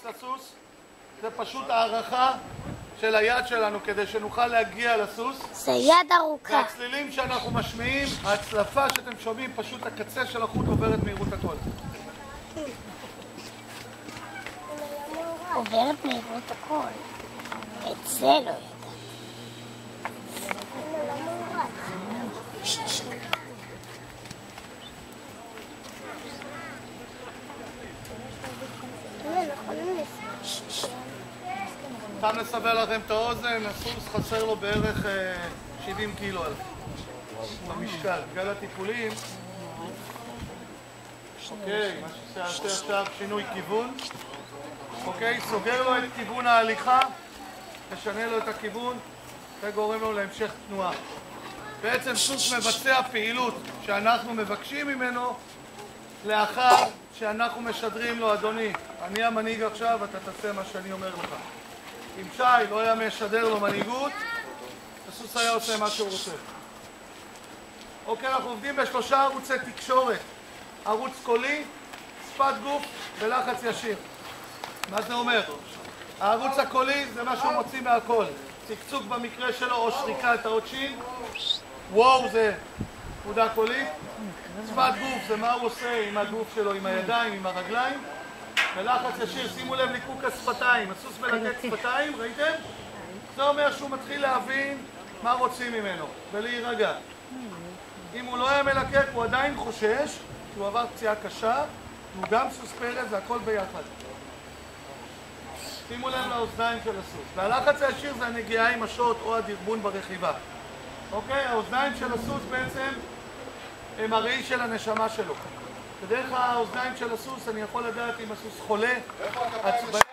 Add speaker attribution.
Speaker 1: לסוס, זה פשוט הערכה של היד שלנו כדי שנוכל להגיע לסוס.
Speaker 2: זה יד ארוכה.
Speaker 1: והצלילים שאנחנו משמיעים, ההצלפה שאתם שומעים, פשוט הקצה של החוט עוברת מהירות הקול.
Speaker 2: עוברת מהירות הקול. את זה לא יודעת.
Speaker 1: סתם לסבר לכם את האוזן, הסוס חסר לו בערך 70 קילו במשקל. בגלל הטיפולים, אוקיי, מה שעושה עכשיו שינוי כיוון. אוקיי, סוגר לו את כיוון ההליכה, משנה לו את הכיוון וגורם לו להמשך תנועה. בעצם סוס מבצע פעילות שאנחנו מבקשים ממנו לאחר שאנחנו משדרים לו, אדוני, אני המנהיג עכשיו, אתה תעשה מה שאני אומר לך. אם שי לא היה משדר לו מנהיגות, הסוס היה עושה מה שהוא רוצה. אוקיי, אנחנו עובדים בשלושה ערוצי תקשורת. ערוץ קולי, שפת גוף ולחץ ישיר. מה זה אומר? הערוץ הקולי זה מה שהוא מוציא מהקול. צקצוק במקרה שלו או שריקה את האות שין. וואו זה נקודה קולית. שפת גוף זה מה הוא עושה עם הגוף שלו, עם הידיים, עם הרגליים. ולחץ ישיר, שימו לב ליקוק השפתיים. הסוס מלקק שפתיים, ראיתם? זה אומר שהוא מתחיל להבין מה רוצים ממנו ולהירגע. אם הוא לא היה מלקק הוא עדיין חושש, כי הוא עבר פציעה קשה, הוא גם סוס פרא, זה הכל ביחד. שימו לב לאוזניים של הסוס. והלחץ הישיר זה הנגיעה עם השוט או הדרבון ברכיבה. אוקיי? האוזניים של הסוס בעצם הם הראי של הנשמה שלו. בדרך האוזניים של הסוס אני יכול לדעת אם הסוס חולה, עצבני.